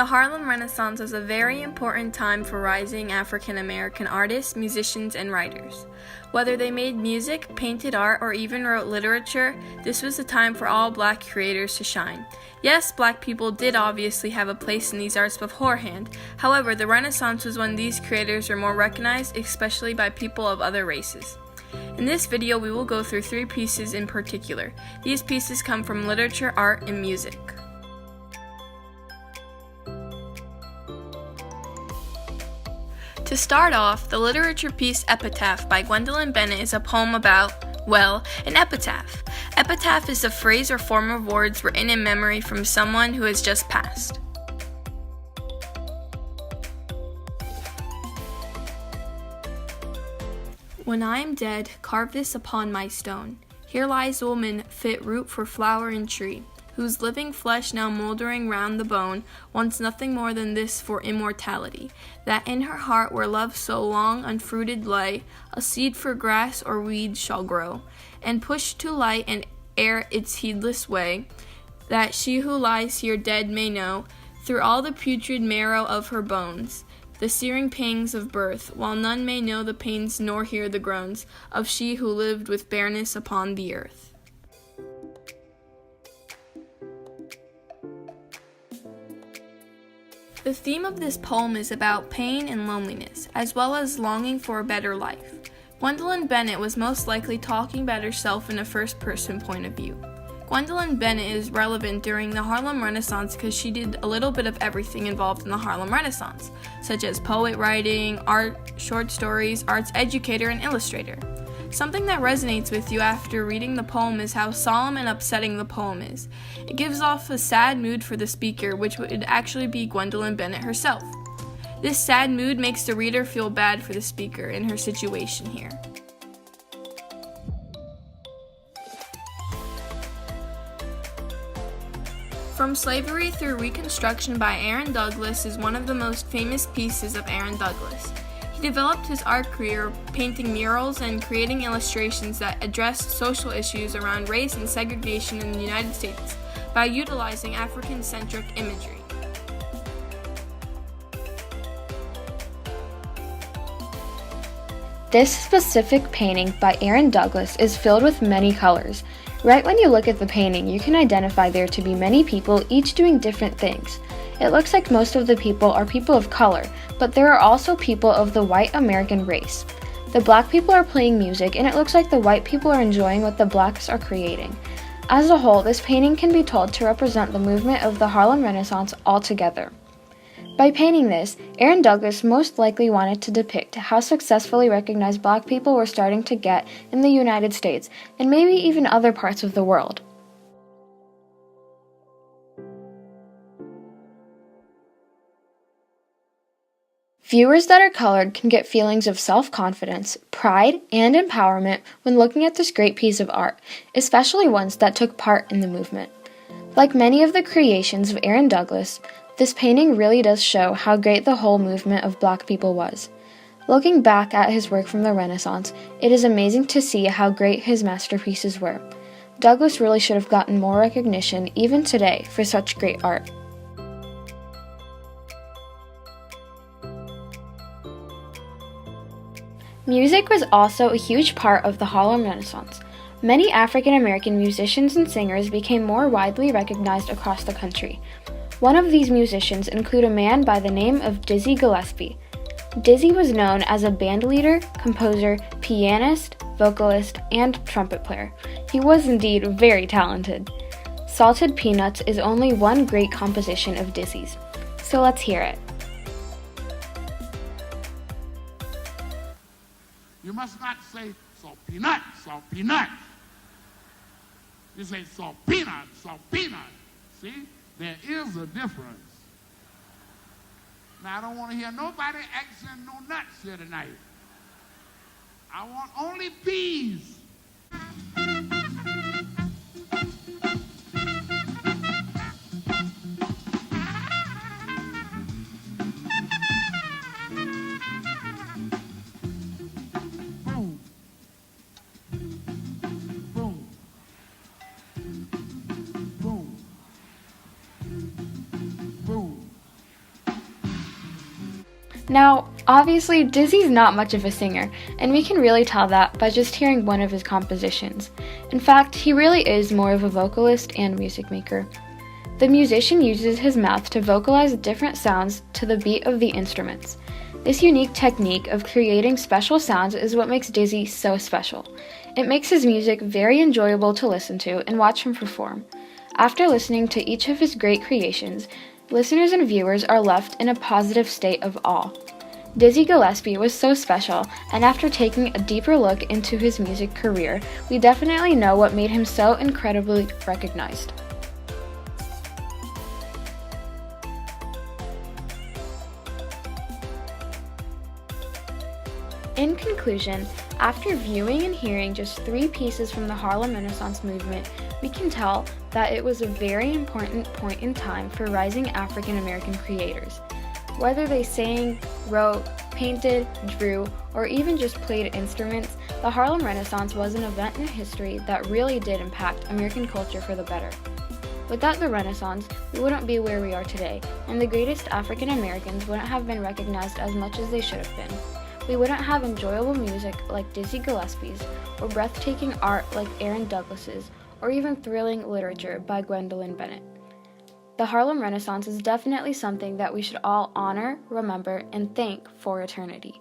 The Harlem Renaissance was a very important time for rising African American artists, musicians, and writers. Whether they made music, painted art, or even wrote literature, this was a time for all black creators to shine. Yes, black people did obviously have a place in these arts beforehand. However, the Renaissance was when these creators were more recognized, especially by people of other races. In this video, we will go through 3 pieces in particular. These pieces come from literature, art, and music. To start off, the literature piece Epitaph by Gwendolyn Bennett is a poem about, well, an epitaph. Epitaph is a phrase or form of words written in memory from someone who has just passed. When I am dead, carve this upon my stone. Here lies woman, fit root for flower and tree, whose living flesh now mouldering round the bone wants nothing more than this for immortality, that in her heart where love so long unfruited lay, a seed for grass or weed shall grow, and push to light and air its heedless way, that she who lies here dead may know, through all the putrid marrow of her bones, the searing pangs of birth, while none may know the pains nor hear the groans of she who lived with bareness upon the earth. The theme of this poem is about pain and loneliness, as well as longing for a better life. Gwendolyn Bennett was most likely talking about herself in a first-person point of view. Gwendolyn Bennett is relevant during the Harlem Renaissance because she did a little bit of everything involved in the Harlem Renaissance, such as poet writing, art, short stories, arts educator, and illustrator. Something that resonates with you after reading the poem is how solemn and upsetting the poem is. It gives off a sad mood for the speaker, which would actually be Gwendolyn Bennett herself. This sad mood makes the reader feel bad for the speaker in her situation here. From Slavery Through Reconstruction by Aaron Douglas is one of the most famous pieces of Aaron Douglas. He developed his art career painting murals and creating illustrations that addressed social issues around race and segregation in the United States by utilizing African-centric imagery. This specific painting by Aaron Douglas is filled with many colors. Right when you look at the painting, you can identify there to be many people, each doing different things. It looks like most of the people are people of color, but there are also people of the white American race. The black people are playing music, and it looks like the white people are enjoying what the blacks are creating. As a whole, this painting can be told to represent the movement of the Harlem Renaissance altogether. By painting this, Aaron Douglas most likely wanted to depict how successfully recognized black people were starting to get in the United States, and maybe even other parts of the world. Viewers that are colored can get feelings of self-confidence, pride, and empowerment when looking at this great piece of art, especially ones that took part in the movement. Like many of the creations of Aaron Douglas, this painting really does show how great the whole movement of black people was. Looking back at his work from the Renaissance, it is amazing to see how great his masterpieces were. Douglas really should have gotten more recognition even today for such great art. Music was also a huge part of the Harlem Renaissance. Many African American musicians and singers became more widely recognized across the country. One of these musicians include a man by the name of Dizzy Gillespie. Dizzy was known as a bandleader, composer, pianist, vocalist, and trumpet player. He was indeed very talented. Salted Peanuts is only one great composition of Dizzy's, so let's hear it. You must not say salt peanut, salt peanut. You say salt peanut, salt peanut. See? There is a difference. Now, I don't want to hear nobody accent no nuts here tonight. I want only peas. Boom. Boom. Boom. Boom. Now, obviously, Dizzy's not much of a singer, and we can really tell that by just hearing one of his compositions. In fact, he really is more of a vocalist and music maker. The musician uses his mouth to vocalize different sounds to the beat of the instruments. This unique technique of creating special sounds is what makes Dizzy so special. It makes his music very enjoyable to listen to and watch him perform. After listening to each of his great creations, listeners and viewers are left in a positive state of awe. Dizzy Gillespie was so special, and after taking a deeper look into his music career, we definitely know what made him so incredibly recognized. In conclusion, after viewing and hearing just 3 pieces from the Harlem Renaissance movement, we can tell that it was a very important point in time for rising African American creators. Whether they sang, wrote, painted, drew, or even just played instruments, the Harlem Renaissance was an event in history that really did impact American culture for the better. Without the Renaissance, we wouldn't be where we are today, and the greatest African Americans wouldn't have been recognized as much as they should have been. We wouldn't have enjoyable music like Dizzy Gillespie's, or breathtaking art like Aaron Douglas's, or even thrilling literature by Gwendolyn Bennett. The Harlem Renaissance is definitely something that we should all honor, remember, and thank for eternity.